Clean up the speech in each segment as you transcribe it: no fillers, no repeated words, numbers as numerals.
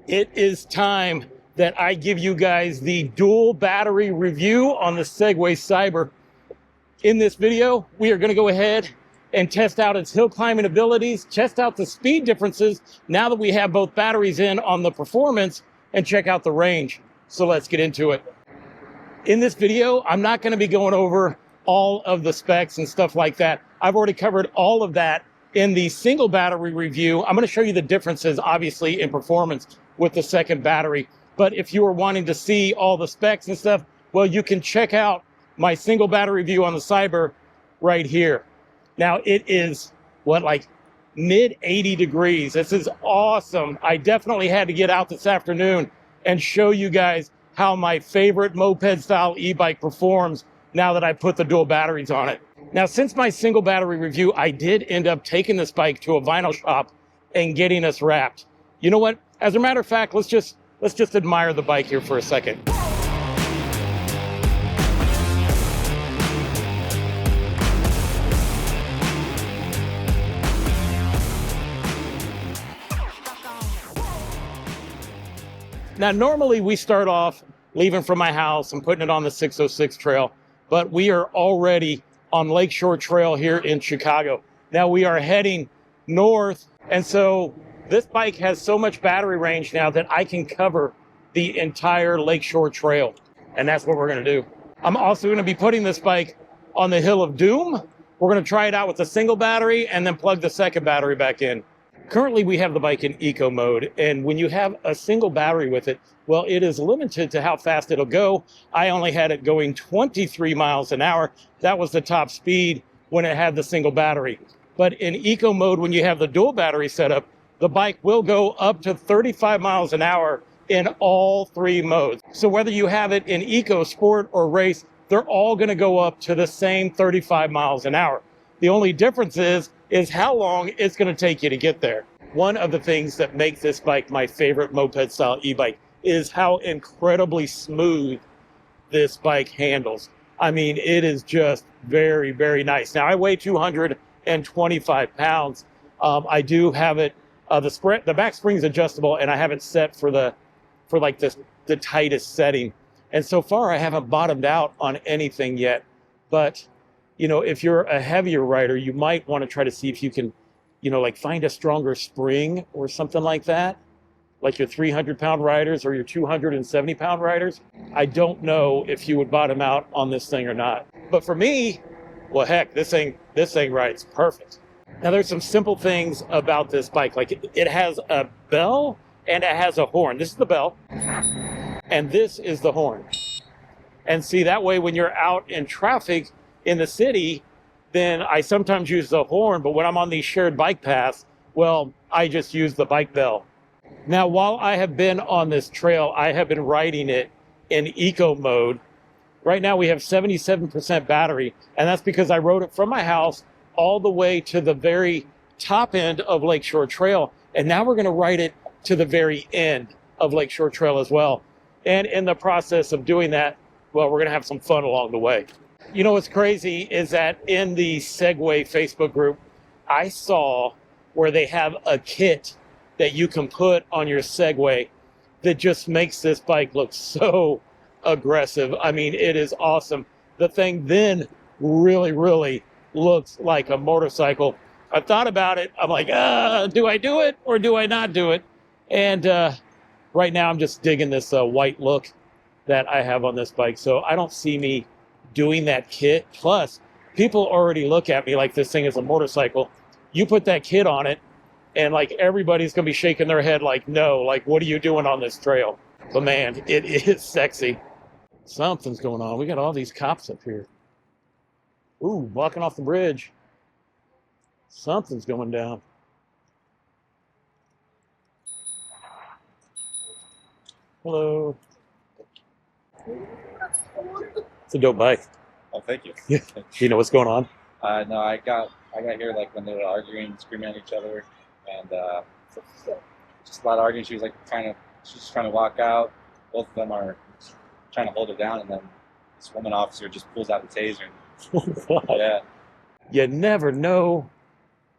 It is time that I give you guys the dual battery review on the Segway Xyber. In this video, we are going to go ahead and test out its hill climbing abilities, test out the speed differences now that we have both batteries in on the performance, and check out the range. So let's get into it. In this video, I'm not going to be going over all of the specs and stuff like that. I've already covered all of that in the single battery review. I'm going to show you the differences, obviously, in performance with the second battery. But if you are wanting to see all the specs and stuff, well, you can check out my single battery review on the Xyber right here. Now, it is, like mid 80 degrees. This is awesome. I definitely had to get out this afternoon and show you guys how my favorite moped style e-bike performs now that I put the dual batteries on it. Now, since my single battery review, I did end up taking this bike to a vinyl shop and getting us wrapped. You know what? As a matter of fact, let's just admire the bike here for a second. Now, normally we start off leaving from my house and putting it on the 606 trail, but we are already on Lakeshore Trail here in Chicago. Now we are heading north, and so this bike has so much battery range now that I can cover the entire Lakeshore Trail, and that's what we're gonna do. I'm also gonna be putting this bike on the Hill of Doom. We're gonna try it out with a single battery and then plug the second battery back in. Currently, we have the bike in eco mode, and when you have a single battery with it, well, it is limited to how fast it'll go. I only had it going 23 miles an hour. That was the top speed when it had the single battery. But in eco mode, when you have the dual battery setup, the bike will go up to 35 miles an hour in all three modes. So whether you have it in eco, sport, or race, they're all gonna go up to the same 35 miles an hour. The only difference is how long it's gonna take you to get there. One of the things that makes this bike my favorite moped style e-bike is how incredibly smooth this bike handles. I mean, it is just very, very nice. Now, I weigh 225 pounds. I do have it, the back spring's adjustable, and I have it set for the tightest setting. And so far, I haven't bottomed out on anything yet. But, you know, if you're a heavier rider, you might want to try to see if you can, find a stronger spring or something like that, like your 300-pound riders or your 270-pound riders. I don't know if you would bottom out on this thing or not. But for me, well, heck, this thing rides perfect. Now, there's some simple things about this bike. Like it has a bell and it has a horn. This is the bell, and this is the horn. And see, that way when you're out in traffic in the city, then I sometimes use the horn, but when I'm on these shared bike paths, well, I just use the bike bell. Now, while I have been on this trail, I have been riding it in eco mode. Right now we have 77% battery, and that's because I rode it from my house all the way to the very top end of Lakeshore Trail. And now we're gonna ride it to the very end of Lakeshore Trail as well. And in the process of doing that, well, we're gonna have some fun along the way. You know what's crazy is that in the Segway Facebook group, I saw where they have a kit that you can put on your Segway that just makes this bike look so aggressive. I mean, it is awesome. The thing then really, really looks like a motorcycle. I thought about it. I'm like, do I do it or do I not do it? And right now I'm just digging this white look that I have on this bike. So I don't see me doing that kit. Plus, people already look at me like this thing is a motorcycle. You put that kit on it, and like everybody's gonna be shaking their head like, no, like what are you doing on this trail? But man, it is sexy. Something's going on. We got all these cops up here. Ooh, blocking off the bridge. Something's going down. Hello. It's a dope bike. Oh, thank you. Yeah. You know what's going on? No, I got here like when they were arguing, screaming at each other, and just a lot of arguing. She's just trying to walk out. Both of them are trying to hold her down, and then this woman officer just pulls out the taser. Yeah. You never know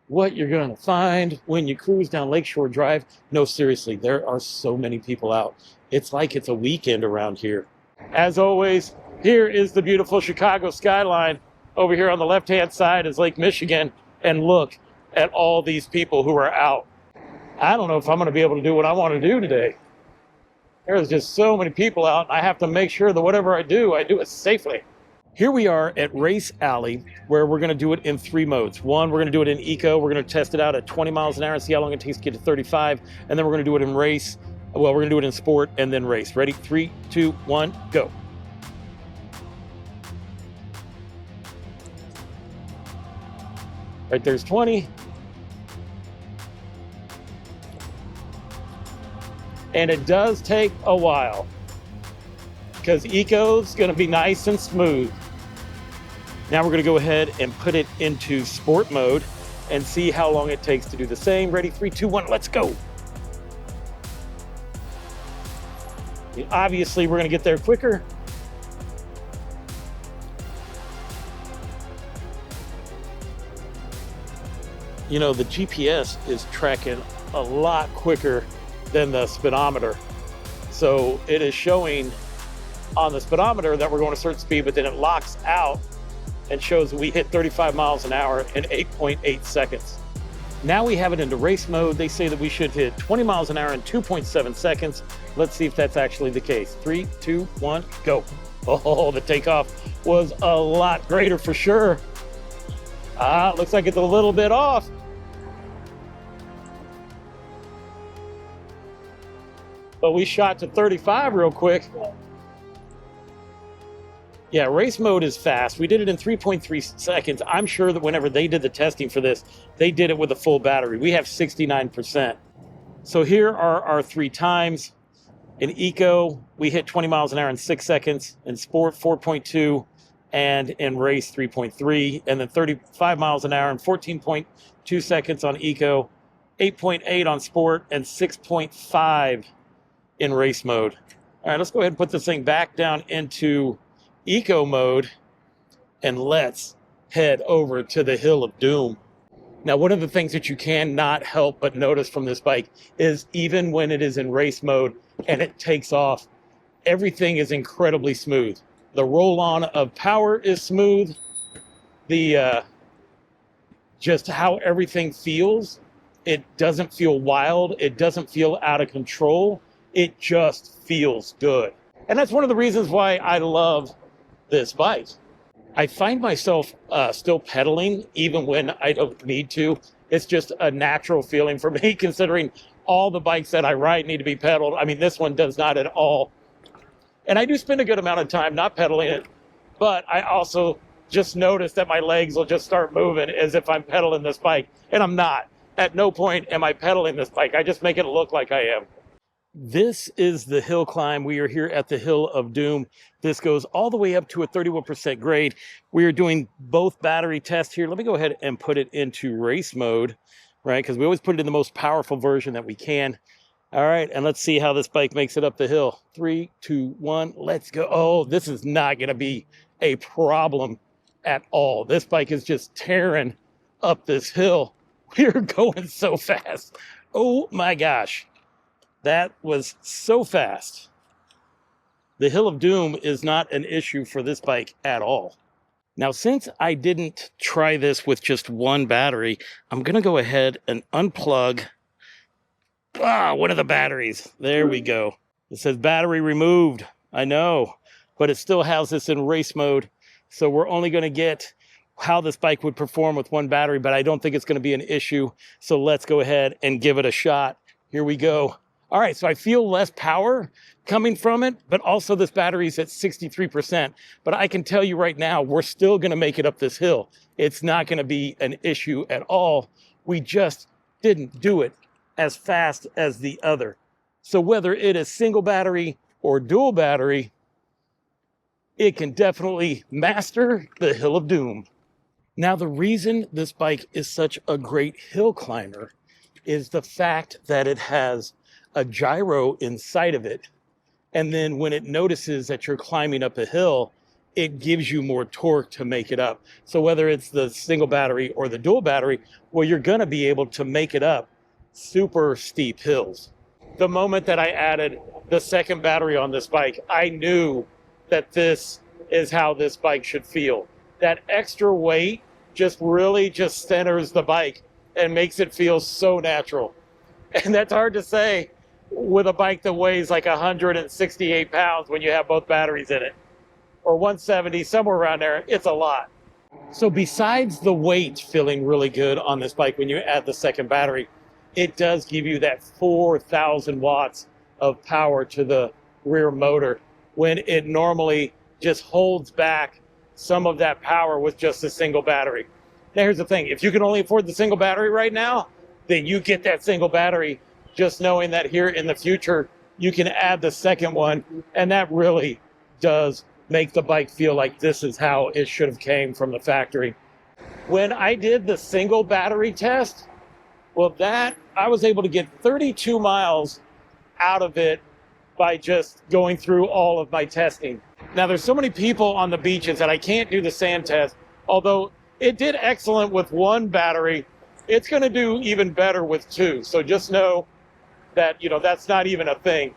what you're going to find when you cruise down Lakeshore Drive. No, seriously, there are so many people out. It's like it's a weekend around here. As always, here is the beautiful Chicago skyline. Over here on the left-hand side is Lake Michigan. And look at all these people who are out. I don't know if I'm going to be able to do what I want to do today. There's just so many people out. I have to make sure that whatever I do it safely. Here we are at Race Alley, where we're going to do it in 3 modes. One, we're going to do it in eco. We're going to test it out at 20 miles an hour and see how long it takes to get to 35. And then we're going to do it in race. Well, we're going to do it in sport and then race. Ready? 3, 2, 1, go. Right there's 20. And it does take a while because eco's going to be nice and smooth. Now we're going to go ahead and put it into sport mode and see how long it takes to do the same. Ready? 3, 2, 1, let's go. Obviously, we're going to get there quicker. You know, the GPS is tracking a lot quicker than the speedometer. So it is showing on the speedometer that we're going a certain speed, but then it locks out and shows we hit 35 miles an hour in 8.8 seconds. Now we have it into race mode. They say that we should hit 20 miles an hour in 2.7 seconds. Let's see if that's actually the case. 3, 2, 1, go. Oh, the takeoff was a lot greater for sure. Looks like it's a little bit off. But we shot to 35 real quick. Yeah, race mode is fast. We did it in 3.3 seconds. I'm sure that whenever they did the testing for this, they did it with a full battery. We have 69%. So here are our 3 times. In eco, we hit 20 miles an hour in 6 seconds. In sport, 4.2. And in race, 3.3. And then 35 miles an hour in 14.2 seconds on eco, 8.8 on sport, and 6.5 in race mode. All right, let's go ahead and put this thing back down into eco mode and let's head over to the Hill of Doom. Now, one of the things that you cannot help but notice from this bike is even when it is in race mode and it takes off, everything is incredibly smooth. The roll-on of power is smooth. The just how everything feels, it doesn't feel wild. It doesn't feel out of control. It just feels good. And that's one of the reasons why I love this bike. I find myself still pedaling even when I don't need to. It's just a natural feeling for me, considering all the bikes that I ride need to be pedaled. I mean, this one does not at all. And I do spend a good amount of time not pedaling it, but I also just notice that my legs will just start moving as if I'm pedaling this bike, and I'm not. At no point am I pedaling this bike. I just make it look like I am. This is the hill climb. We are here at the Hill of Doom. This goes all the way up to a 31% grade. We are doing both battery tests here. Let me go ahead and put it into race mode, right? Because we always put it in the most powerful version that we can. All right, and let's see how this bike makes it up the hill. 3, 2, 1, let's go. Oh, this is not going to be a problem at all. This bike is just tearing up this hill. We're going so fast. Oh my gosh. That was so fast. The Hill of Doom is not an issue for this bike at all. Now, since I didn't try this with just one battery, I'm going to go ahead and unplug one of the batteries. There we go. It says battery removed. I know, but it still has this in race mode. So we're only going to get how this bike would perform with one battery, but I don't think it's going to be an issue. So let's go ahead and give it a shot. Here we go. All right, so I feel less power coming from it, but also this battery's at 63%. But I can tell you right now, we're still going to make it up this hill. It's not going to be an issue at all. We just didn't do it as fast as the other. So whether it is single battery or dual battery, it can definitely master the Hill of Doom. Now, the reason this bike is such a great hill climber is the fact that it has a gyro inside of it. And then when it notices that you're climbing up a hill, it gives you more torque to make it up. So whether it's the single battery or the dual battery, well, you're going to be able to make it up super steep hills. The moment that I added the second battery on this bike, I knew that this is how this bike should feel. That extra weight just really just centers the bike and makes it feel so natural. And that's hard to say with a bike that weighs like 168 pounds when you have both batteries in it, or 170, somewhere around there. It's a lot. So besides the weight feeling really good on this bike when you add the second battery, it does give you that 4,000 watts of power to the rear motor when it normally just holds back some of that power with just a single battery. Now here's the thing, if you can only afford the single battery right now, then you get that single battery, just knowing that here in the future you can add the second one, and that really does make the bike feel like this is how it should have came from the factory. When I did the single battery test, well, that I was able to get 32 miles out of it by just going through all of my testing. Now, there's so many people on the beaches that I can't do the sand test, although it did excellent with one battery. It's going to do even better with two. So just know that, that's not even a thing.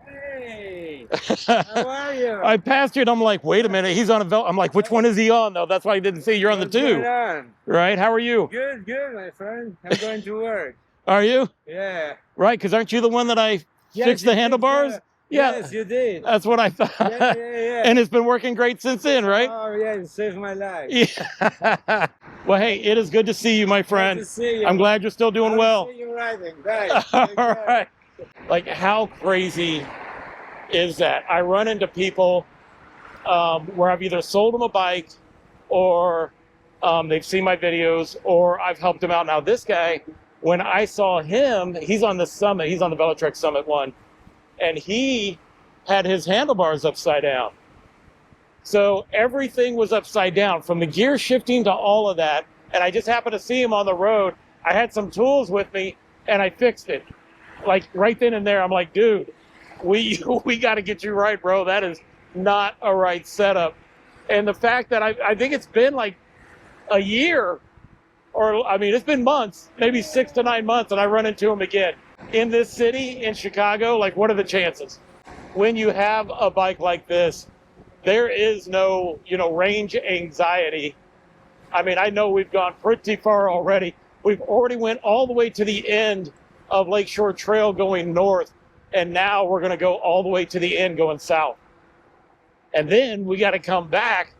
Hey, how are you? I passed you and I'm like, wait a minute, he's on a belt. I'm like, which one is he on though? That's why I didn't see you're on the What's going two. on? Right? How are you? Good, my friend. I'm going to work. Are you? Yeah. Right, because aren't you the one that I fixed the handlebars? Yeah. Yes, you did. That's what I thought. Yeah. And it's been working great since then, right? Oh, yeah, you saved my life. Yeah. Well, hey, it is good to see you, my friend. Good to see you. I'm glad you're still doing well. See you riding. Bye. All right. Like, how crazy is that? I run into people where I've either sold them a bike or they've seen my videos or I've helped them out. Now, this guy, when I saw him, he's on the summit, he's on the Velotrek Summit one, and he had his handlebars upside down. So everything was upside down, from the gear shifting to all of that. And I just happened to see him on the road. I had some tools with me and I fixed it. Like right then and there, I'm like, dude, we got to get you right, bro. That is not a right setup. And the fact that I think it's been like a year, or I mean, it's been months, maybe 6 to 9 months, and I run into him again. In this city, in Chicago, like, what are the chances? When you have a bike like this, there is no, range anxiety. I mean, I know we've gone pretty far already. We've already went all the way to the end of Lakeshore Trail going north, and now we're going to go all the way to the end going south. And then we got to come back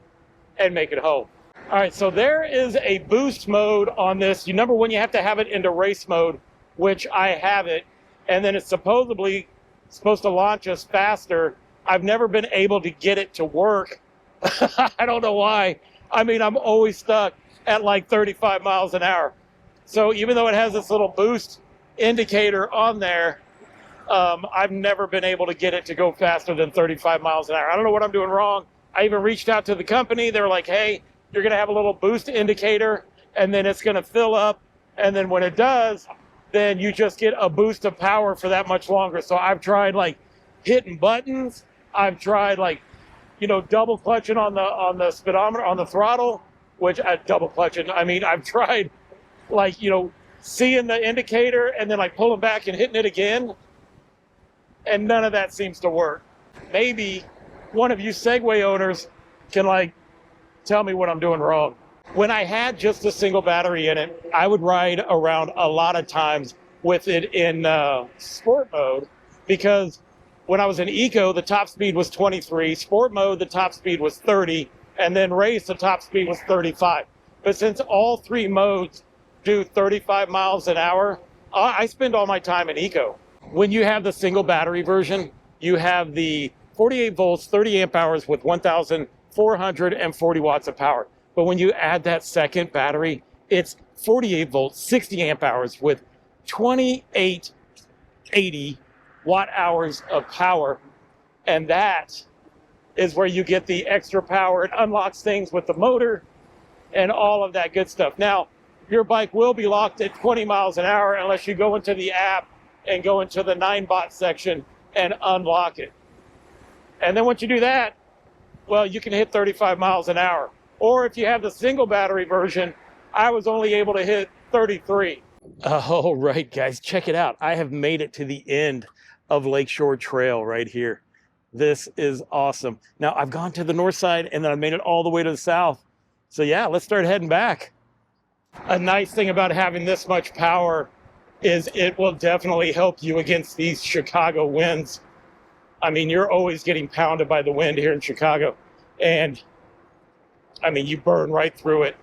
and make it home. All right, so there is a boost mode on this. Number one, you have to have it into race mode, which I have it, and then it's supposedly supposed to launch us faster. I've never been able to get it to work. I don't know why. I mean, I'm always stuck at like 35 miles an hour. So even though it has this little boost indicator on there, I've never been able to get it to go faster than 35 miles an hour. I don't know what I'm doing wrong. I even reached out to the company. They were like, hey, you're going to have a little boost indicator, and then it's going to fill up. And then when it does, then you just get a boost of power for that much longer. So I've tried like hitting buttons. I've tried like, double clutching on the speedometer, on the throttle, which double clutching. I mean, I've tried like, seeing the indicator and then like pulling back and hitting it again. And none of that seems to work. Maybe one of you Segway owners can like tell me what I'm doing wrong. When I had just a single battery in it, I would ride around a lot of times with it in sport mode, because when I was in eco, the top speed was 23, sport mode, the top speed was 30, and then race, the top speed was 35. But since all three modes do 35 miles an hour, I spend all my time in eco. When you have the single battery version, you have the 48 volts, 30 amp hours with 1,440 watts of power. But when you add that second battery, it's 48 volts, 60 amp hours with 2,880 watt hours of power. And that is where you get the extra power. It unlocks things with the motor and all of that good stuff. Now, your bike will be locked at 20 miles an hour unless you go into the app and go into the 9-bot section and unlock it. And then once you do that, well, you can hit 35 miles an hour. Or if you have the single battery version, I was only able to hit 33. All right, guys, check it out. I have made it to the end of Lakeshore Trail right here. This is awesome. Now, I've gone to the north side and then I made it all the way to the south. So yeah, let's start heading back. A nice thing about having this much power is it will definitely help you against these Chicago winds. I mean, you're always getting pounded by the wind here in Chicago. And I mean, you burn right through it.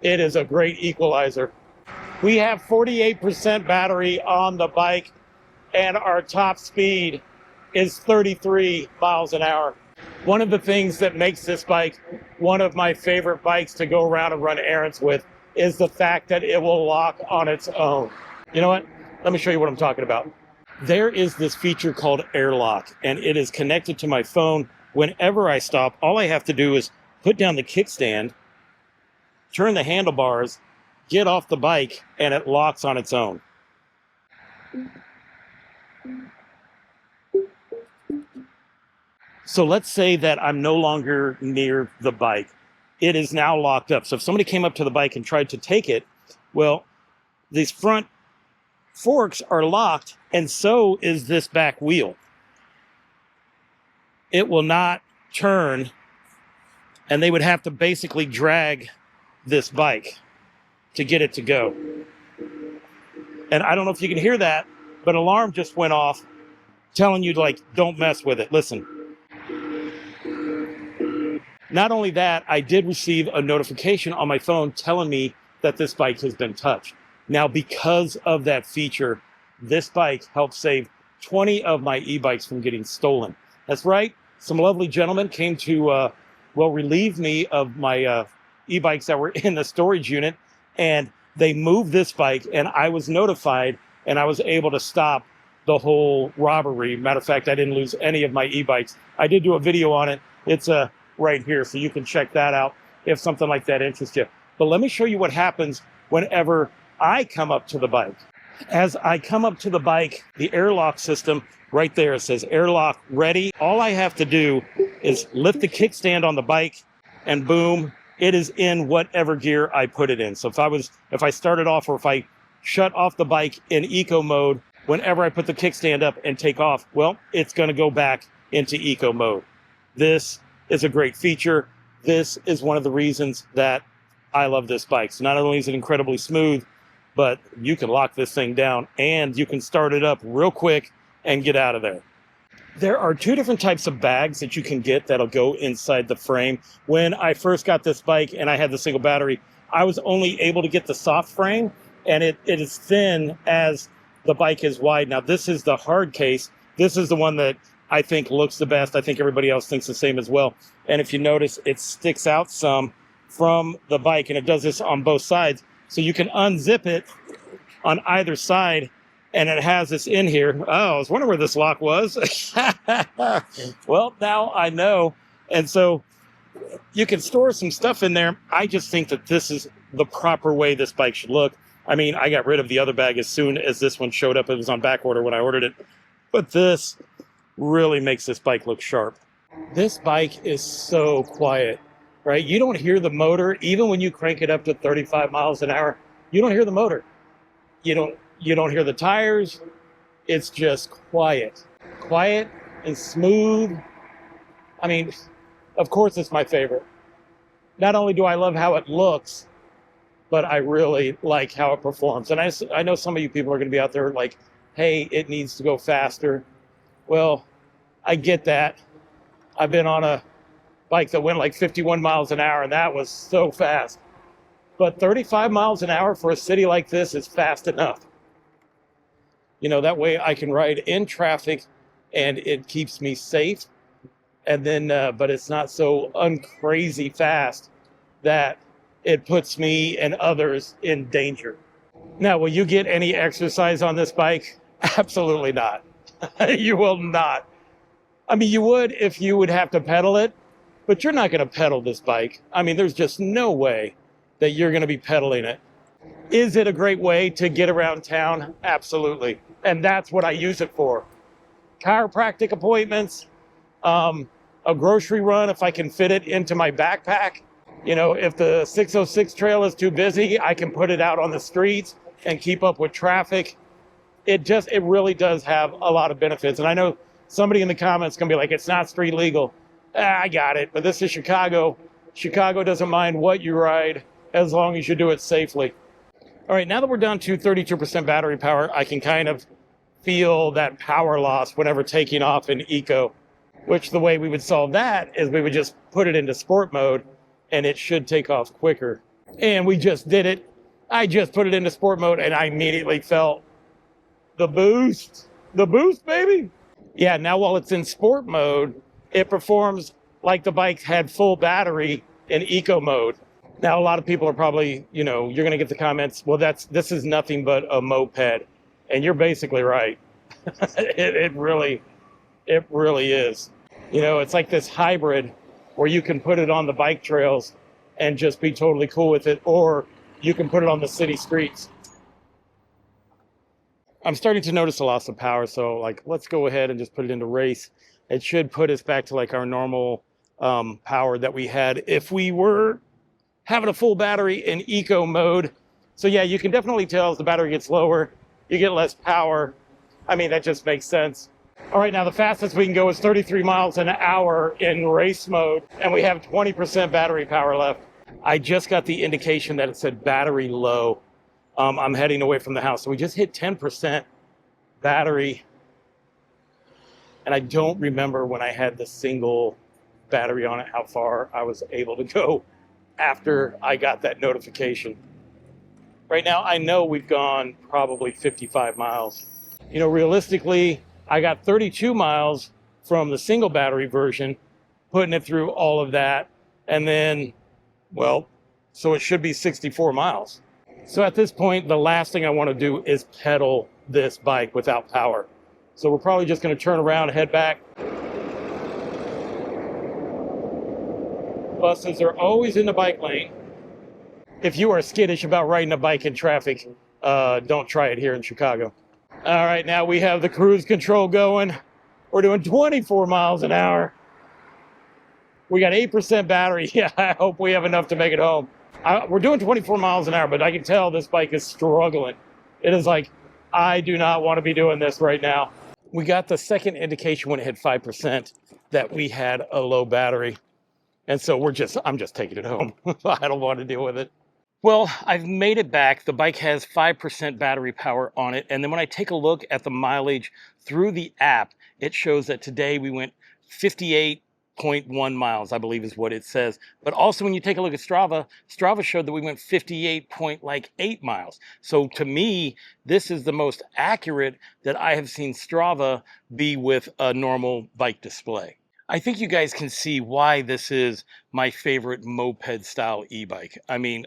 It is a great equalizer. We have 48% battery on the bike and our top speed is 33 miles an hour. One of the things that makes this bike one of my favorite bikes to go around and run errands with is the fact that it will lock on its own. You know what? Let me show you what I'm talking about. There is this feature called AirLock, and it is connected to my phone. Whenever I stop, all I have to do is put down the kickstand, turn the handlebars, get off the bike, and it locks on its own. So let's say that I'm no longer near the bike. It is now locked up. So if somebody came up to the bike and tried to take it, well, these front forks are locked, and so is this back wheel. It will not turn, and they would have to basically drag this bike to get it to go. And I don't know if you can hear that, but an alarm just went off telling you, like, don't mess with it. Listen. Not only that, I did receive a notification on my phone telling me that this bike has been touched. Now, because of that feature, this bike helped save 20 of my e-bikes from getting stolen. That's right. Some lovely gentlemen came to, relieve me of my e-bikes that were in the storage unit, and they moved this bike, and I was notified, and I was able to stop the whole robbery. Matter of fact, I didn't lose any of my e-bikes. I did do a video on it. It's right here, so you can check that out if something like that interests you. But let me show you what happens whenever I come up to the bike. As I come up to the bike, the AirLock system right there, it says AirLock ready. All I have to do is lift the kickstand on the bike, and boom, it is in whatever gear I put it in. So if I started off, or if I shut off the bike in eco mode, whenever I put the kickstand up and take off, well, it's going to go back into eco mode. This is a great feature. This is one of the reasons that I love this bike. So not only is it incredibly smooth, but you can lock this thing down and you can start it up real quick and get out of there. There are two different types of bags that you can get that'll go inside the frame. When I first got this bike and I had the single battery, I was only able to get the soft frame, and it is thin as the bike is wide. Now this is the hard case. This is the one that I think looks the best. I think everybody else thinks the same as well. And if you notice, it sticks out some from the bike, and it does this on both sides. So you can unzip it on either side, and it has this in here. Oh, I was wondering where this lock was. Well, now I know. And so you can store some stuff in there. I just think that this is the proper way this bike should look. I mean, I got rid of the other bag as soon as this one showed up. It was on back order when I ordered it. But this really makes this bike look sharp. This bike is so quiet, right? You don't hear the motor. Even when you crank it up to 35 miles an hour, you don't hear the motor. You don't hear the tires. It's just quiet and smooth. I mean, of course it's my favorite. Not only do I love how it looks, but I really like how it performs. And I know some of you people are going to be out there like, hey, it needs to go faster. Well, I get that. I've been on a bike that went like 51 miles an hour, and that was so fast. But 35 miles an hour for a city like this is fast enough. You know, that way I can ride in traffic and it keeps me safe. And then, but it's not so uncrazy fast that it puts me and others in danger. Now, will you get any exercise on this bike? Absolutely not. You will not. I mean, you would if you would have to pedal it, but you're not going to pedal this bike. I mean, there's just no way that you're going to be pedaling it. Is it a great way to get around town? Absolutely. And that's what I use it for. Chiropractic appointments. a grocery run if I can fit it into my backpack. You know, if the 606 trail is too busy, I can put it out on the streets and keep up with traffic. It really does have a lot of benefits. And I know somebody in the comments gonna be like, it's not street legal. I got it, but this is Chicago. Chicago doesn't mind what you ride as long as you do it safely. All right, now that we're down to 32% battery power, I can kind of feel that power loss whenever taking off in eco, which the way we would solve that is we would just put it into sport mode and it should take off quicker. And we just did it. I just put it into sport mode and I immediately felt the boost. The boost, baby. Yeah, now while it's in sport mode, it performs like the bike had full battery in eco mode. Now, a lot of people are probably, you know, you're going to get the comments, well, this is nothing but a moped. And you're basically right. it really is. You know, it's like this hybrid where you can put it on the bike trails and just be totally cool with it, or you can put it on the city streets. I'm starting to notice a loss of power, so like, let's go ahead and just put it into race. It should put us back to like our normal power that we had if we were having a full battery in eco mode. So yeah, you can definitely tell as the battery gets lower, you get less power. I mean, that just makes sense. All right, now the fastest we can go is 33 miles an hour in race mode, and we have 20% battery power left. I just got the indication that it said battery low. I'm heading away from the house. So we just hit 10% battery. And I don't remember when I had the single battery on it, how far I was able to go after I got that notification. Right now, I know we've gone probably 55 miles. You know, realistically, I got 32 miles from the single battery version, putting it through all of that. And then, well, so it should be 64 miles. So at this point, the last thing I want to do is pedal this bike without power. So we're probably just going to turn around and head back. Buses are always in the bike lane. If you are skittish about riding a bike in traffic, don't try it here in Chicago. All right, now we have the cruise control going. We're doing 24 miles an hour. We got 8% battery. Yeah, I hope we have enough to make it home. We're doing 24 miles an hour, but I can tell this bike is struggling. It is like, I do not want to be doing this right now. We got the second indication when it hit 5% that we had a low battery. And so I'm just taking it home. I don't want to deal with it. Well, I've made it back. The bike has 5% battery power on it. And then when I take a look at the mileage through the app, it shows that today we went 58.1 miles, I believe is what it says. But also when you take a look at Strava, Strava showed that we went 58.8 miles. So to me, this is the most accurate that I have seen Strava be with a normal bike display. I think you guys can see why this is my favorite moped style e-bike. I mean,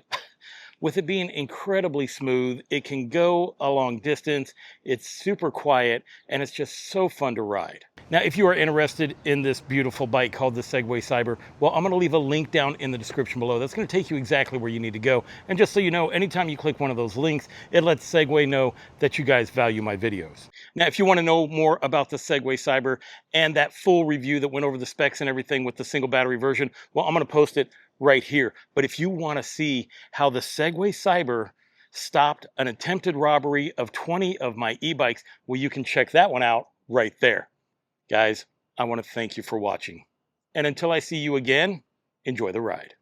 with it being incredibly smooth, it can go a long distance, it's super quiet, and it's just so fun to ride. Now, if you are interested in this beautiful bike called the Segway Xyber, well, I'm going to leave a link down in the description below. That's going to take you exactly where you need to go. And just so you know, anytime you click one of those links, it lets Segway know that you guys value my videos. Now, if you want to know more about the Segway Xyber and that full review that went over the specs and everything with the single battery version, well, I'm going to post it right here. But if you want to see how the Segway Xyber stopped an attempted robbery of 20 of my e-bikes, well, you can check that one out right there. Guys, I want to thank you for watching. And until I see you again, enjoy the ride.